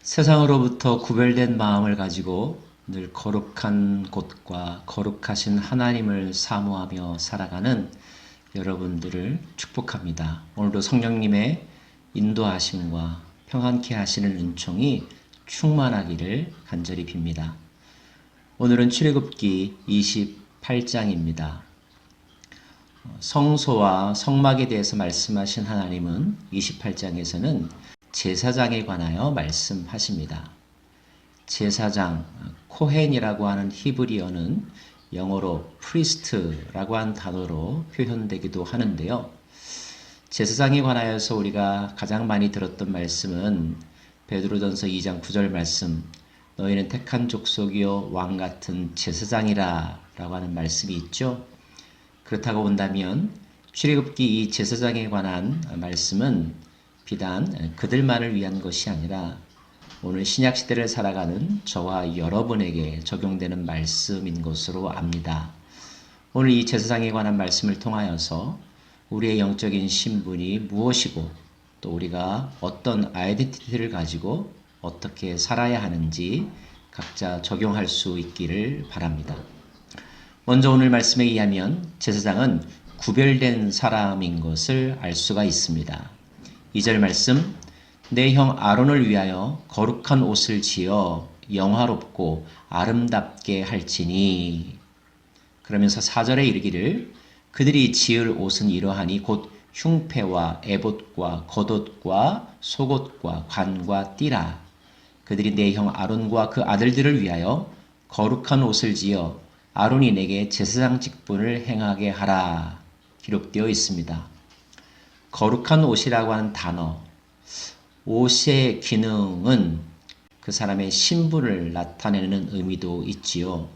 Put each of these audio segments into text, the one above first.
세상으로부터 구별된 마음을 가지고 늘 거룩한 곳과 거룩하신 하나님을 사모하며 살아가는 여러분들을 축복합니다. 오늘도 성령님의 인도하심과 평안케 하시는 은총이 충만하기를 간절히 빕니다. 오늘은 출애굽기 28장입니다. 성소와 성막에 대해서 말씀하신 하나님은 28장에서는 제사장에 관하여 말씀하십니다. 제사장, 코헨이라고 하는 히브리어는 영어로 프리스트라고 한 단어로 표현되기도 하는데요. 제사장에 관하여서 우리가 가장 많이 들었던 말씀은 베드로전서 2장 9절 말씀, 너희는 택한 족속이요 왕 같은 제사장이라 라고 하는 말씀이 있죠. 그렇다고 본다면 출애굽기 이 제사장에 관한 말씀은 비단 그들만을 위한 것이 아니라 오늘 신약시대를 살아가는 저와 여러분에게 적용되는 말씀인 것으로 압니다. 오늘 이 제사장에 관한 말씀을 통하여서 우리의 영적인 신분이 무엇이고 또 우리가 어떤 아이덴티티를 가지고 어떻게 살아야 하는지 각자 적용할 수 있기를 바랍니다. 먼저 오늘 말씀에 의하면 제사장은 구별된 사람인 것을 알 수가 있습니다. 2절 말씀, 내 형 아론을 위하여 거룩한 옷을 지어 영화롭고 아름답게 할지니. 그러면서 4절에 이르기를 그들이 지을 옷은 이러하니 곧 흉패와 에봇과 겉옷과 속옷과 관과 띠라. 그들이 내 형 아론과 그 아들들을 위하여 거룩한 옷을 지어 아론이 내게 제사장 직분을 행하게 하라. 기록되어 있습니다. 거룩한 옷이라고 하는 단어, 옷의 기능은 그 사람의 신분을 나타내는 의미도 있지요.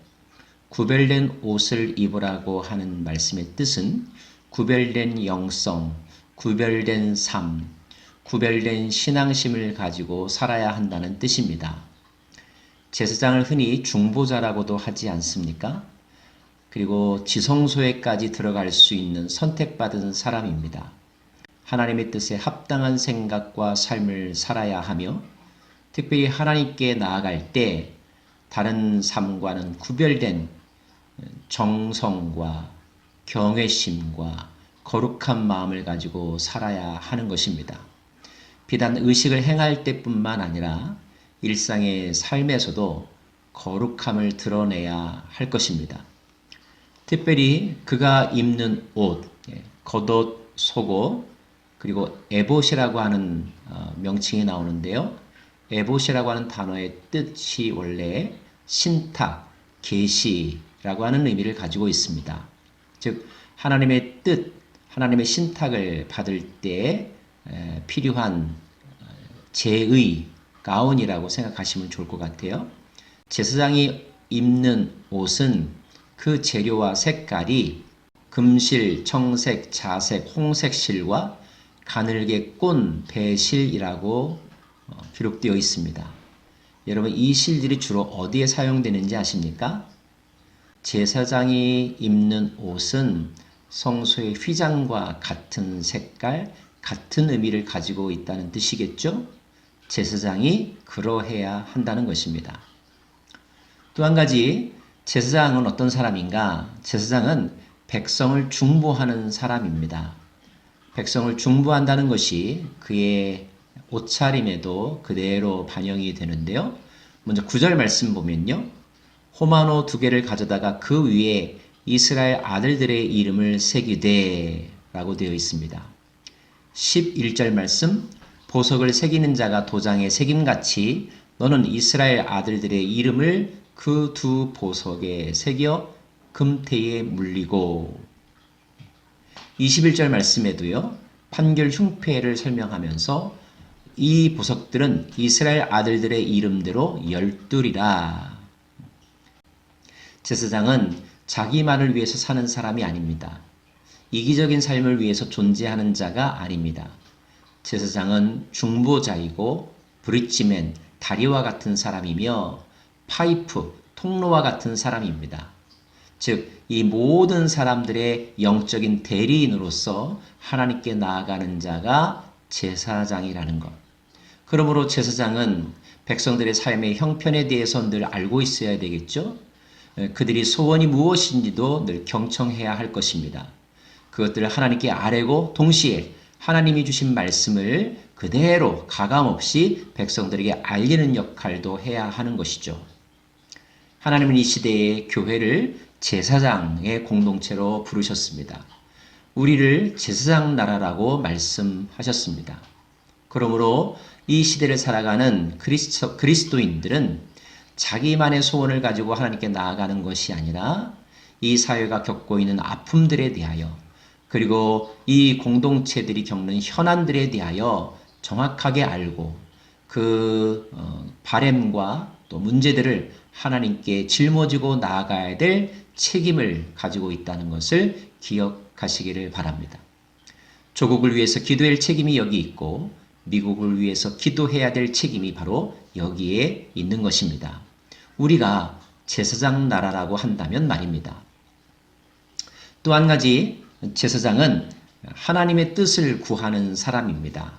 구별된 옷을 입으라고 하는 말씀의 뜻은 구별된 영성, 구별된 삶, 구별된 신앙심을 가지고 살아야 한다는 뜻입니다. 제사장을 흔히 중보자라고도 하지 않습니까? 그리고 지성소에까지 들어갈 수 있는 선택받은 사람입니다. 하나님의 뜻에 합당한 생각과 삶을 살아야 하며 특별히 하나님께 나아갈 때 다른 삶과는 구별된 정성과 경외심과 거룩한 마음을 가지고 살아야 하는 것입니다. 비단 의식을 행할 때뿐만 아니라 일상의 삶에서도 거룩함을 드러내야 할 것입니다. 특별히 그가 입는 옷, 겉옷, 속옷, 그리고 에봇이라고 하는 명칭이 나오는데요. 에봇이라고 하는 단어의 뜻이 원래 신탁, 계시라고 하는 의미를 가지고 있습니다. 즉 하나님의 뜻, 하나님의 신탁을 받을 때 필요한 제의, 가운이라고 생각하시면 좋을 것 같아요. 제사장이 입는 옷은 그 재료와 색깔이 금실, 청색, 자색, 홍색 실과 가늘게 꼰 배실이라고 기록되어 있습니다. 여러분 이 실들이 주로 어디에 사용되는지 아십니까? 제사장이 입는 옷은 성소의 휘장과 같은 색깔, 같은 의미를 가지고 있다는 뜻이겠죠? 제사장이 그러해야 한다는 것입니다. 또 한 가지 제사장은 어떤 사람인가? 제사장은 백성을 중보하는 사람입니다. 백성을 중보한다는 것이 그의 옷차림에도 그대로 반영이 되는데요. 먼저 9절 말씀 보면요. 호마노 2개를 가져다가 그 위에 이스라엘 아들들의 이름을 새기되 라고 되어 있습니다. 11절 말씀, 보석을 새기는 자가 도장에 새김같이 너는 이스라엘 아들들의 이름을 그 두 보석에 새겨 금태에 물리고. 21절 말씀에도요. 판결 흉패를 설명하면서 이 보석들은 이스라엘 아들들의 이름대로 12이라. 제사장은 자기만을 위해서 사는 사람이 아닙니다. 이기적인 삶을 위해서 존재하는 자가 아닙니다. 제사장은 중보자이고 브릿지맨, 다리와 같은 사람이며 파이프, 통로와 같은 사람입니다. 즉, 이 모든 사람들의 영적인 대리인으로서 하나님께 나아가는 자가 제사장이라는 것. 그러므로 제사장은 백성들의 삶의 형편에 대해서 늘 알고 있어야 되겠죠. 그들이 소원이 무엇인지도 늘 경청해야 할 것입니다. 그것들을 하나님께 아뢰고 동시에 하나님이 주신 말씀을 그대로 가감없이 백성들에게 알리는 역할도 해야 하는 것이죠. 하나님은 이 시대의 교회를 제사장의 공동체로 부르셨습니다. 우리를 제사장 나라라고 말씀하셨습니다. 그러므로 이 시대를 살아가는 그리스도인들은 자기만의 소원을 가지고 하나님께 나아가는 것이 아니라 이 사회가 겪고 있는 아픔들에 대하여 그리고 이 공동체들이 겪는 현안들에 대하여 정확하게 알고 그 바램과 또 문제들을 하나님께 짊어지고 나아가야 될 책임을 가지고 있다는 것을 기억하시기를 바랍니다. 조국을 위해서 기도할 책임이 여기 있고 미국을 위해서 기도해야 될 책임이 바로 여기에 있는 것입니다. 우리가 제사장 나라라고 한다면 말입니다. 또 한 가지 제사장은 하나님의 뜻을 구하는 사람입니다.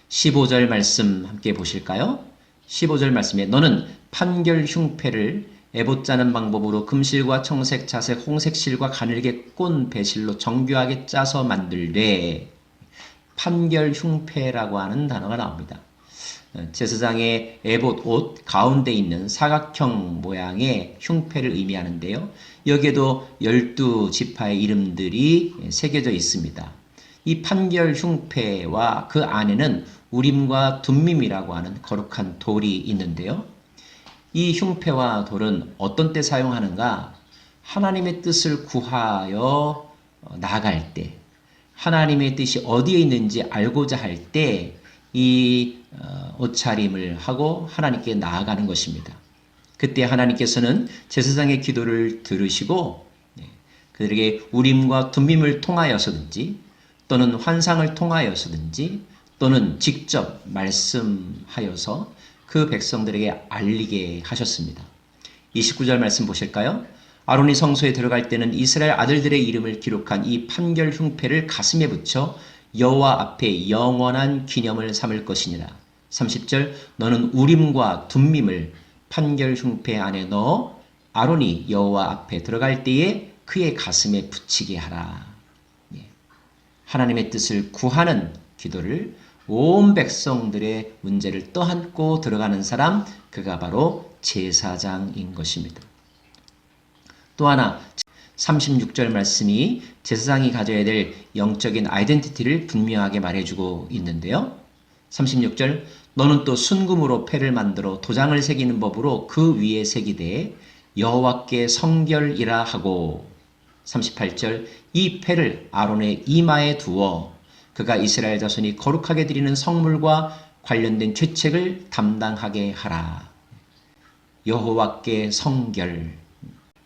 15절 말씀 함께 보실까요? 15절 말씀에 너는 판결 흉패를 에봇 짜는 방법으로 금실과 청색, 자색, 홍색실과 가늘게 꼰 배실로 정교하게 짜서 만들되 판결 흉패라고 하는 단어가 나옵니다. 제사장의 에봇 옷 가운데 있는 사각형 모양의 흉패를 의미하는데요. 여기에도 12지파의 이름들이 새겨져 있습니다. 이 판결 흉패와 그 안에는 우림과 둠밈이라고 하는 거룩한 돌이 있는데요. 이 흉패와 돌은 어떤 때 사용하는가? 하나님의 뜻을 구하여 나아갈 때, 하나님의 뜻이 어디에 있는지 알고자 할 때 이 옷차림을 하고 하나님께 나아가는 것입니다. 그때 하나님께서는 제사장의 기도를 들으시고 그들에게 우림과 둠밈을 통하여서든지 또는 환상을 통하여서든지 또는 직접 말씀하여서 그 백성들에게 알리게 하셨습니다. 29절 말씀 보실까요? 아론이 성소에 들어갈 때는 이스라엘 아들들의 이름을 기록한 이 판결 흉패를 가슴에 붙여 여호와 앞에 영원한 기념을 삼을 것이니라. 30절 너는 우림과 둠밈을 판결 흉패 안에 넣어 아론이 여호와 앞에 들어갈 때에 그의 가슴에 붙이게 하라. 하나님의 뜻을 구하는 기도를 온 백성들의 문제를 떠안고 들어가는 사람, 그가 바로 제사장인 것입니다. 또 하나 36절 말씀이 제사장이 가져야 될 영적인 아이덴티티를 분명하게 말해주고 있는데요. 36절 너는 또 순금으로 패를 만들어 도장을 새기는 법으로 그 위에 새기되 여호와께 성결이라 하고 38절 이 패를 아론의 이마에 두어 그가 이스라엘 자손이 거룩하게 드리는 성물과 관련된 죄책을 담당하게 하라. 여호와께 성결.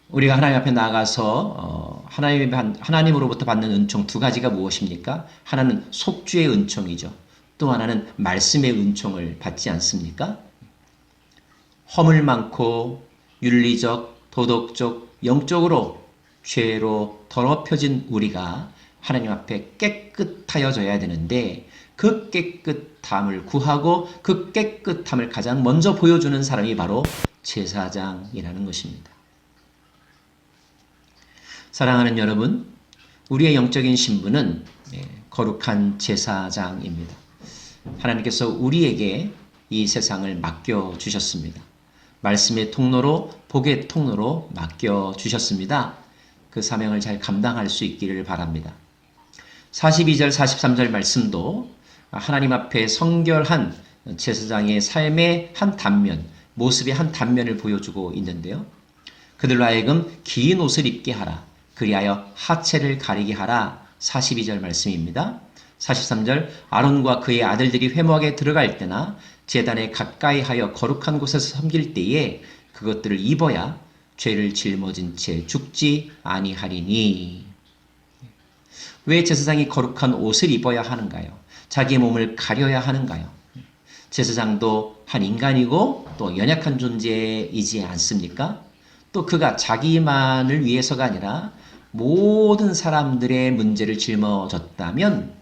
우리가 하나님 앞에 나가서 하나님으로부터 받는 은총 두 가지가 무엇입니까? 하나는 속주의 은총이죠. 또 하나는 말씀의 은총을 받지 않습니까? 허물 많고 윤리적, 도덕적, 영적으로 죄로 더럽혀진 우리가 하나님 앞에 깨끗하여져야 되는데 그 깨끗함을 구하고 그 깨끗함을 가장 먼저 보여주는 사람이 바로 제사장이라는 것입니다. 사랑하는 여러분, 우리의 영적인 신분은 거룩한 제사장입니다. 하나님께서 우리에게 이 세상을 맡겨주셨습니다. 말씀의 통로로, 복의 통로로 맡겨주셨습니다. 그 사명을 잘 감당할 수 있기를 바랍니다. 42절, 43절 말씀도 하나님 앞에 성결한 제사장의 삶의 한 단면, 모습의 한 단면을 보여주고 있는데요. 그들로 하여금 긴 옷을 입게 하라. 그리하여 하체를 가리게 하라. 42절 말씀입니다. 43절 아론과 그의 아들들이 회막에 들어갈 때나 제단에 가까이 하여 거룩한 곳에서 섬길 때에 그것들을 입어야 죄를 짊어진 채 죽지 아니하리니. 왜 제사장이 거룩한 옷을 입어야 하는가요? 자기의 몸을 가려야 하는가요? 제사장도 한 인간이고 또 연약한 존재이지 않습니까? 또 그가 자기만을 위해서가 아니라 모든 사람들의 문제를 짊어졌다면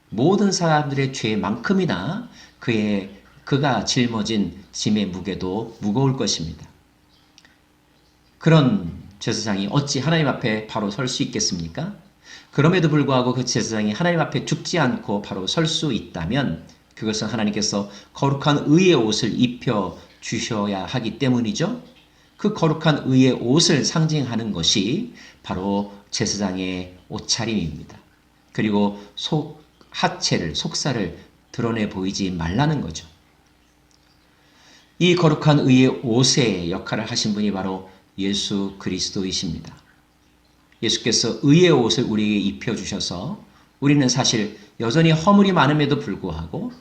모든 사람들의 죄만큼이나 그의 그가 짊어진 짐의 무게도 무거울 것입니다. 그런 제사장이 어찌 하나님 앞에 바로 설 수 있겠습니까? 그럼에도 불구하고 그 제사장이 하나님 앞에 죽지 않고 바로 설 수 있다면 그것은 하나님께서 거룩한 의의 옷을 입혀 주셔야 하기 때문이죠. 그 거룩한 의의 옷을 상징하는 것이 바로 제사장의 옷차림입니다. 그리고 하체를, 속살을 드러내 보이지 말라는 거죠. 이 거룩한 의의 옷의 역할을 하신 분이 바로 예수 그리스도이십니다. 예수께서 의의 옷을 우리에게 입혀주셔서 우리는 사실 여전히 허물이 많음에도 불구하고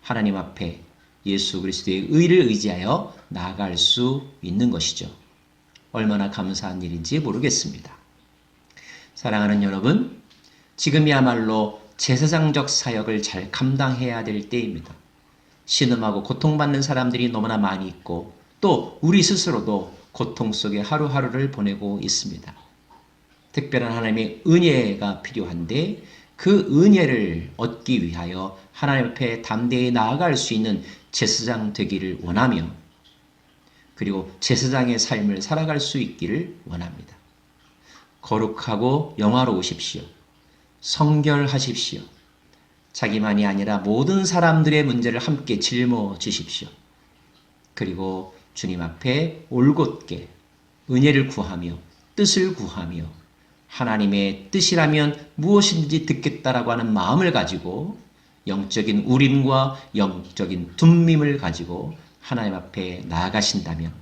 하나님 앞에 예수 그리스도의 의를 의지하여 나아갈 수 있는 것이죠. 얼마나 감사한 일인지 모르겠습니다. 사랑하는 여러분, 지금이야말로 제사장적 사역을 잘 감당해야 될 때입니다. 신음하고 고통받는 사람들이 너무나 많이 있고 또 우리 스스로도 고통 속에 하루하루를 보내고 있습니다. 특별한 하나님의 은혜가 필요한데 그 은혜를 얻기 위하여 하나님 앞에 담대히 나아갈 수 있는 제사장 되기를 원하며 그리고 제사장의 삶을 살아갈 수 있기를 원합니다. 거룩하고 영화로우십시오. 성결하십시오. 자기만이 아니라 모든 사람들의 문제를 함께 짊어지십시오. 그리고 주님 앞에 올곧게 은혜를 구하며 뜻을 구하며 하나님의 뜻이라면 무엇인지 듣겠다라고 하는 마음을 가지고 영적인 우림과 영적인 둠밈을 가지고 하나님 앞에 나아가신다면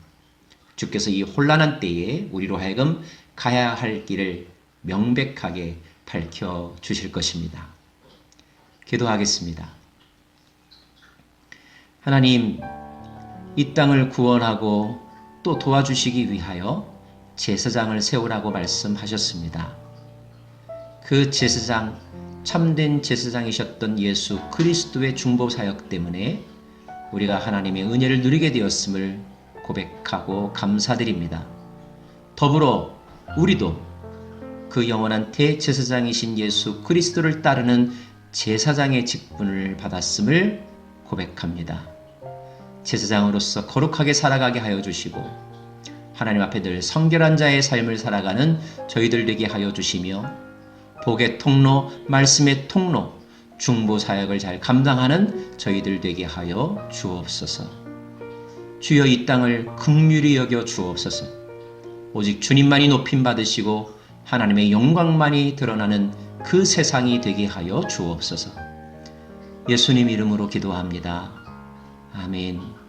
주께서 이 혼란한 때에 우리로 하여금 가야 할 길을 명백하게 밝혀주실 것입니다. 기도하겠습니다. 하나님, 이 땅을 구원하고 또 도와주시기 위하여 제사장을 세우라고 말씀하셨습니다. 그 제사장, 참된 제사장이셨던 예수 그리스도의 중보사역 때문에 우리가 하나님의 은혜를 누리게 되었음을 고백하고 감사드립니다. 더불어 우리도 그 영원한 대제사장이신 예수 그리스도를 따르는 제사장의 직분을 받았음을 고백합니다. 제사장으로서 거룩하게 살아가게 하여 주시고 하나님 앞에 늘 성결한 자의 삶을 살아가는 저희들 되게 하여 주시며 복의 통로, 말씀의 통로, 중보 사역을 잘 감당하는 저희들 되게 하여 주옵소서. 주여 이 땅을 긍휼히 여겨 주옵소서. 오직 주님만이 높임 받으시고 하나님의 영광만이 드러나는 그 세상이 되게 하여 주옵소서. 예수님 이름으로 기도합니다. 아멘.